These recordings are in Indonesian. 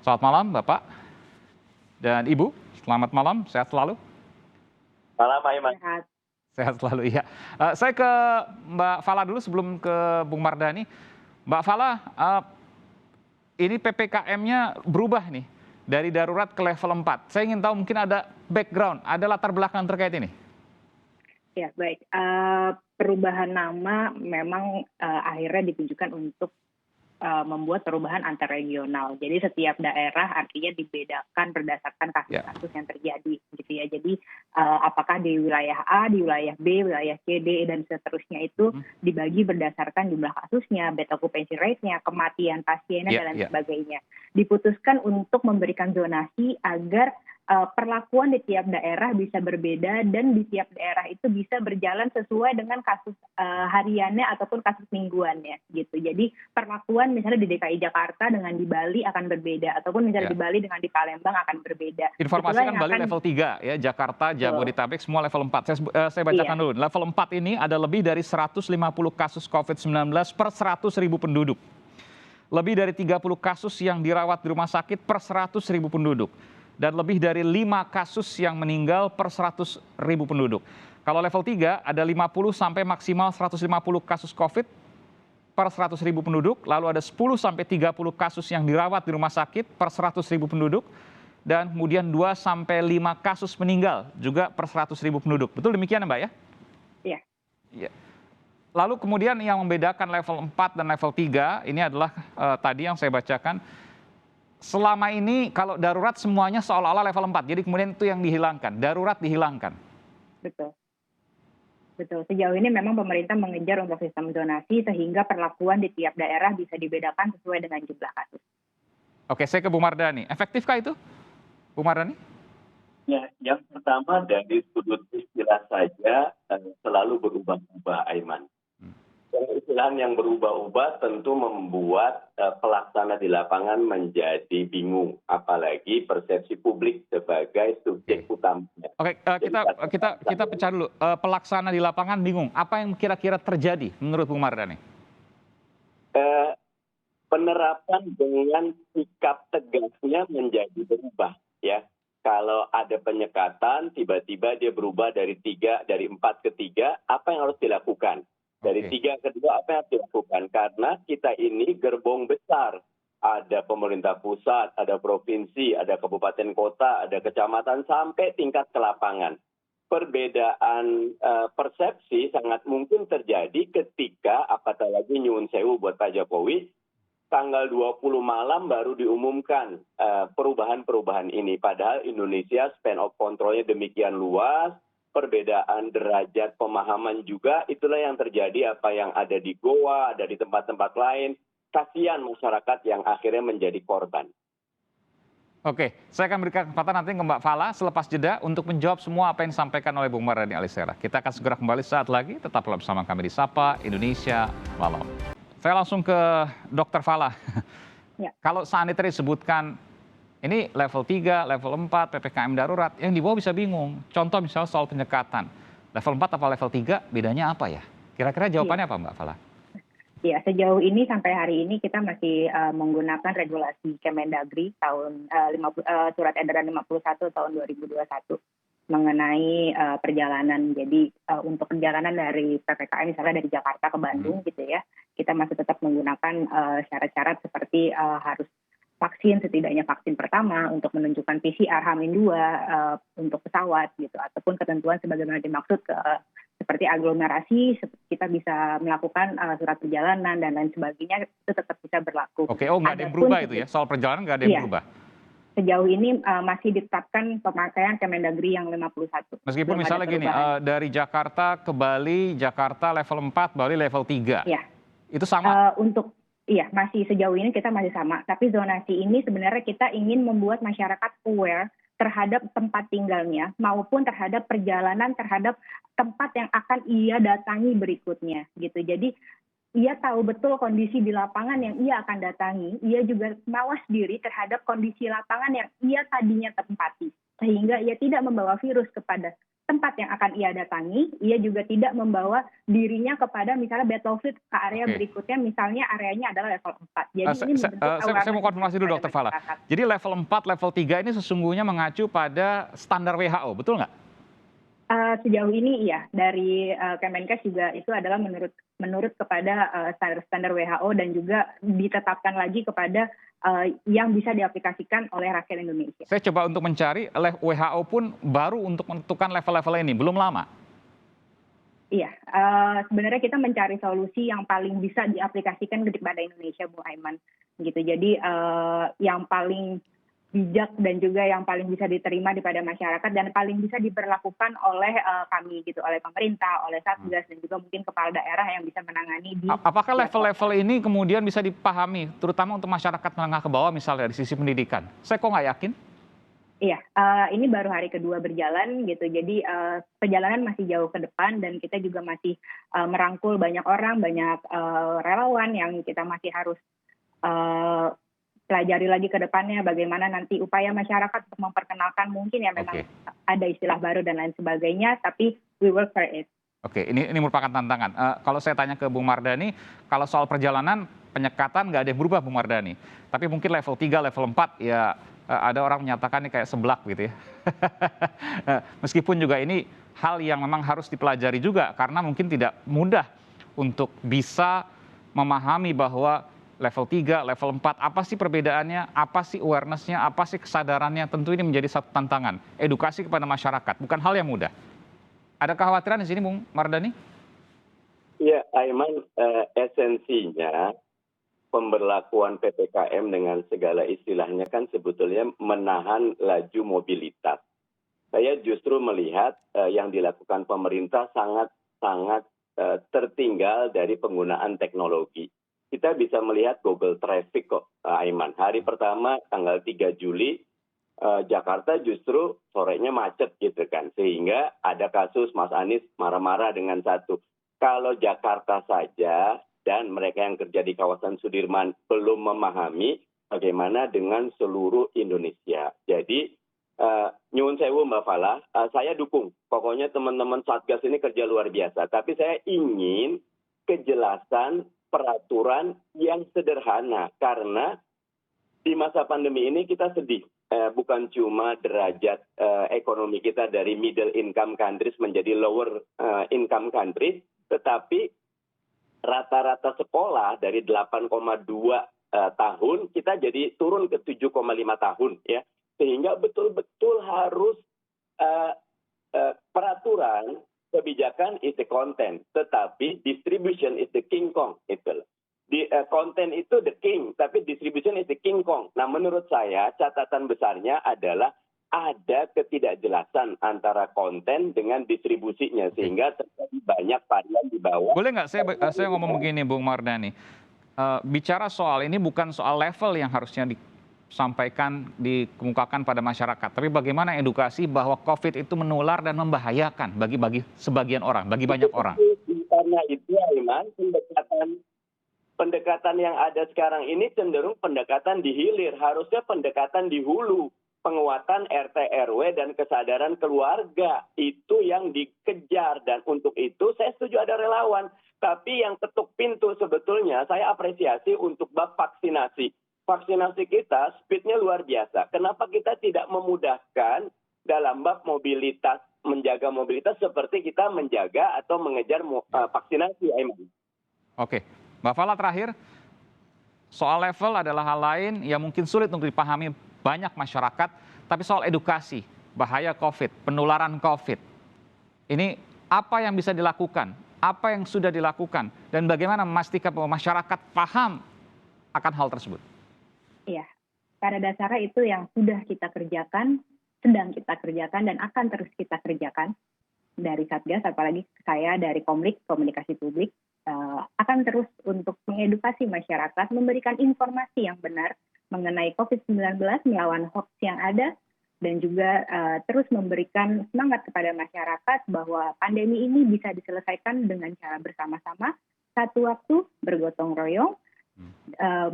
Selamat malam Bapak dan Ibu, selamat malam, sehat selalu? Malam, Pak Iman. Sehat. Sehat selalu, iya. Saya ke Mbak Fala dulu sebelum ke Bung Mardhani. Mbak Fala, ini PPKM-nya berubah nih, dari darurat ke level 4. Saya ingin tahu mungkin ada background, ada latar belakang terkait ini? Ya, baik. Perubahan nama memang akhirnya ditujukan untuk membuat perubahan antar regional. Jadi setiap daerah artinya dibedakan berdasarkan kasus-kasus yang terjadi, gitu ya. Jadi apakah di wilayah A, di wilayah B, wilayah C, D, dan seterusnya itu dibagi berdasarkan jumlah kasusnya, bed occupancy rate-nya, kematian pasiennya, dan lain sebagainya. Diputuskan untuk memberikan zonasi agar perlakuan di tiap daerah bisa berbeda dan di tiap daerah itu bisa berjalan sesuai dengan kasus hariannya ataupun kasus mingguannya gitu. Jadi perlakuan misalnya di DKI Jakarta dengan di Bali akan berbeda ataupun misalnya di Bali dengan di Palembang akan berbeda. Informasikan Bali level 3 ya, Jakarta, Jabodetabek semua level 4. Saya bacakan dulu. Level 4 ini ada lebih dari 150 kasus COVID-19 per 100.000 penduduk. Lebih dari 30 kasus yang dirawat di rumah sakit per 100.000 penduduk. Dan lebih dari 5 kasus yang meninggal per 100.000 penduduk. Kalau level 3 ada 50 sampai maksimal 150 kasus COVID per 100.000 penduduk, lalu ada 10 sampai 30 kasus yang dirawat di rumah sakit per 100.000 penduduk, dan kemudian 2 sampai 5 kasus meninggal juga per 100.000 penduduk. Betul demikian ya Mbak ya? Iya. Iya. Lalu kemudian yang membedakan level 4 dan level 3 ini adalah tadi yang saya bacakan. Selama ini kalau darurat semuanya seolah-olah level 4, jadi kemudian itu yang dihilangkan, darurat dihilangkan. Betul. Betul. Sejauh ini memang pemerintah mengejar untuk sistem zonasi sehingga perlakuan di tiap daerah bisa dibedakan sesuai dengan jumlah kasus. Oke, saya ke Bu Mardhani. Efektifkah itu, Bu Mardhani? Ya, yang pertama dari sudut istilah saja selalu berubah-ubah, Aiman. Istilah yang berubah-ubah tentu membuat pelaksana di lapangan menjadi bingung, apalagi persepsi publik sebagai subjek utamanya. Oke, kita pecah dulu. Pelaksana di lapangan bingung. Apa yang kira-kira terjadi menurut Bung Mardhani? Penerapan dengan sikap tegasnya menjadi berubah, ya. Kalau ada penyekatan, tiba-tiba dia berubah dari 4 ke 3, apa yang harus dilakukan? Dari 3 ke 2, apa yang harus dilakukan? Karena kita ini gerbong besar. Ada pemerintah pusat, ada provinsi, ada kabupaten kota, ada kecamatan, sampai tingkat ke lapangan. Perbedaan persepsi sangat mungkin terjadi ketika, apalagi nyuwun sewu buat Pak Jokowi, tanggal 20 malam baru diumumkan perubahan-perubahan ini. Padahal Indonesia span of control-nya demikian luas, perbedaan derajat pemahaman juga, itulah yang terjadi apa yang ada di Goa, ada di tempat-tempat lain. Kasihan masyarakat yang akhirnya menjadi korban. Oke, saya akan berikan kesempatan nanti ke Mbak Fala selepas jeda untuk menjawab semua apa yang disampaikan oleh Bung Mardhani Alisera. Kita akan segera kembali saat lagi, tetaplah bersama kami di Sapa Indonesia Malam. Saya langsung ke Dr. Fala. Ya. Kalau saat ini tadi disebutkan ini level 3, level 4, PPKM darurat, yang di bawah bisa bingung. Contoh misalnya soal penyekatan. Level 4 atau level 3, bedanya apa ya? Kira-kira jawabannya apa Mbak Fala? Ya, sejauh ini sampai hari ini kita masih menggunakan regulasi Kemendagri tahun surat edaran 51 tahun 2021 mengenai perjalanan. Jadi untuk perjalanan dari PPKM misalnya dari Jakarta ke Bandung gitu ya, kita masih tetap menggunakan syarat-syarat seperti harus vaksin, setidaknya vaksin pertama untuk menunjukkan PCR H-2 untuk pesawat gitu, ataupun ketentuan sebagaimana dimaksud seperti aglomerasi, kita bisa melakukan surat perjalanan dan lain sebagainya, itu tetap bisa berlaku. Oke, nggak ada yang berubah itu ya, soal perjalanan nggak ada yang berubah? Sejauh ini masih ditetapkan pemakaian Kemendagri yang 51. Meskipun misalnya gini, dari Jakarta ke Bali, Jakarta level 4, Bali level 3. Iya. Itu sama? Iya, masih sejauh ini kita masih sama. Tapi zonasi ini sebenarnya kita ingin membuat masyarakat aware terhadap tempat tinggalnya maupun terhadap perjalanan terhadap tempat yang akan ia datangi berikutnya gitu. Jadi ia tahu betul kondisi di lapangan yang ia akan datangi. Ia juga mawas diri terhadap kondisi lapangan yang ia tadinya tempati. Sehingga ia tidak membawa virus kepada tempat tempat yang akan ia datangi, ia juga tidak membawa dirinya kepada misalnya battlefield ke area Oke. berikutnya, misalnya areanya adalah level 4. Jadi ini membentuk Saya mau awareness konfirmasi dulu kepada Dokter Fala. masyarakat. Jadi level 4, level 3 ini sesungguhnya mengacu pada standar WHO, betul nggak? Sejauh ini iya, dari Kemenkes juga itu adalah menurut kepada standar WHO dan juga ditetapkan lagi kepada yang bisa diaplikasikan oleh rakyat Indonesia. Saya coba untuk mencari, WHO pun baru untuk menentukan level-level ini, belum lama. Iya, sebenarnya kita mencari solusi yang paling bisa diaplikasikan kepada Indonesia, Bu Aiman. Gitu. Jadi yang paling bijak dan juga yang paling bisa diterima daripada masyarakat dan paling bisa diberlakukan oleh kami gitu, oleh pemerintah, oleh Satgas dan juga mungkin kepala daerah yang bisa menangani di Apakah setiap kota. level-level ini kemudian bisa dipahami, terutama untuk masyarakat menengah ke bawah misalnya dari sisi pendidikan? Saya kok nggak yakin. Iya, ini baru hari kedua berjalan gitu, jadi perjalanan masih jauh ke depan dan kita juga masih merangkul banyak orang, banyak relawan yang kita masih harus pelajari lagi ke depannya bagaimana nanti upaya masyarakat untuk memperkenalkan mungkin ya memang Oke. ada istilah baru dan lain sebagainya, tapi we work for it. Oke, ini merupakan tantangan. Kalau saya tanya ke Bung Mardhani, kalau soal perjalanan, penyekatan nggak ada yang berubah Bung Mardhani. Tapi mungkin level 3, level 4, ya ada orang menyatakan ini kayak seblak gitu ya. Meskipun juga ini hal yang memang harus dipelajari juga, karena mungkin tidak mudah untuk bisa memahami bahwa level 3, level 4, apa sih perbedaannya, apa sih awareness-nya, apa sih kesadarannya, tentu ini menjadi satu tantangan. Edukasi kepada masyarakat, bukan hal yang mudah. Ada kekhawatiran di sini, Bung Mardhani? Ya, Aiman, esensinya pemberlakuan PPKM dengan segala istilahnya kan sebetulnya menahan laju mobilitas. Saya justru melihat yang dilakukan pemerintah sangat tertinggal dari penggunaan teknologi. Kita bisa melihat Google Traffic kok, Aiman. Hari pertama tanggal 3 Juli, Jakarta justru sorenya macet gitu kan. Sehingga ada kasus Mas Anies marah-marah dengan satu. Kalau Jakarta saja dan mereka yang kerja di kawasan Sudirman belum memahami bagaimana dengan seluruh Indonesia. Jadi, nyuwun sewu Mbak Fala, saya dukung. Pokoknya teman-teman Satgas ini kerja luar biasa. Tapi saya ingin kejelasan peraturan yang sederhana. Karena di masa pandemi ini kita sedih. Bukan cuma derajat ekonomi kita dari middle income countries menjadi lower income countries, tetapi rata-rata sekolah dari 8,2 tahun kita jadi turun ke 7,5 tahun ya. Sehingga betul-betul harus peraturan kebijakan is the content, tetapi distribution is the king kong. Itu. Konten itu the king, tapi distribution is the king kong. Nah, menurut saya catatan besarnya adalah ada ketidakjelasan antara konten dengan distribusinya, sehingga terjadi banyak varian di bawah. Boleh nggak saya ngomong begini, Bung Mardhani? Bicara soal ini bukan soal level yang harusnya disampaikan, dikemukakan pada masyarakat, tapi bagaimana edukasi bahwa COVID itu menular dan membahayakan bagi sebagian orang, bagi banyak orang. Karena itu, Aiman, pendekatan yang ada sekarang ini cenderung pendekatan di hilir, harusnya pendekatan di hulu. Penguatan RT RW dan kesadaran keluarga itu yang dikejar, dan untuk itu saya setuju ada relawan. Tapi yang ketuk pintu sebetulnya saya apresiasi untuk bab vaksinasi. Vaksinasi kita speednya luar biasa. Kenapa kita tidak memudahkan dalam bab mobilitas, menjaga mobilitas seperti kita menjaga atau mengejar vaksinasi, Aiman? Oke, Mbak Fala terakhir, soal level adalah hal lain yang mungkin sulit untuk dipahami banyak masyarakat, tapi soal edukasi, bahaya COVID, penularan COVID. Ini apa yang bisa dilakukan, apa yang sudah dilakukan, dan bagaimana memastikan bahwa masyarakat paham akan hal tersebut? Iya, pada dasarnya itu yang sudah kita kerjakan, sedang kita kerjakan, dan akan terus kita kerjakan dari Satgas, apalagi saya dari Komlik, Komunikasi Publik, akan terus untuk mengedukasi masyarakat, memberikan informasi yang benar mengenai COVID-19, melawan hoax yang ada, dan juga terus memberikan semangat kepada masyarakat bahwa pandemi ini bisa diselesaikan dengan cara bersama-sama, satu waktu, bergotong royong,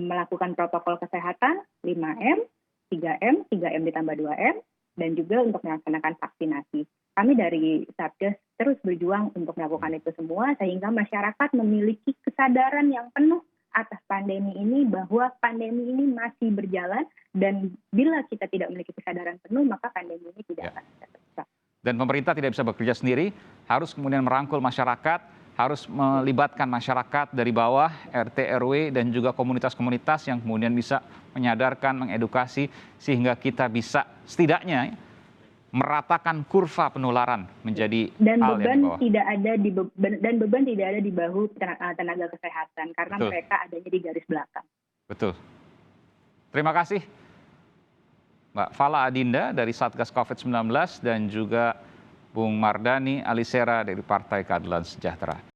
melakukan protokol kesehatan 5M, 3M ditambah 2M, dan juga untuk melaksanakan vaksinasi. kami dari Satgas terus berjuang untuk melakukan itu semua sehingga masyarakat memiliki kesadaran yang penuh atas pandemi ini, bahwa pandemi ini masih berjalan dan bila kita tidak memiliki kesadaran penuh maka pandemi ini tidak akan bisa teruskan. Dan pemerintah tidak bisa bekerja sendiri, harus kemudian merangkul masyarakat, harus melibatkan masyarakat dari bawah, RT, RW, dan juga komunitas-komunitas yang kemudian bisa menyadarkan, mengedukasi, sehingga kita bisa setidaknya meratakan kurva penularan menjadi dan hal yang di beban bawah. beban tidak ada di bahu tenaga kesehatan karena Betul. mereka adanya di garis belakang. Betul. Terima kasih Mbak Fala Adinda dari Satgas COVID-19 dan juga Bung Mardhani Alisera dari Partai Keadilan Sejahtera.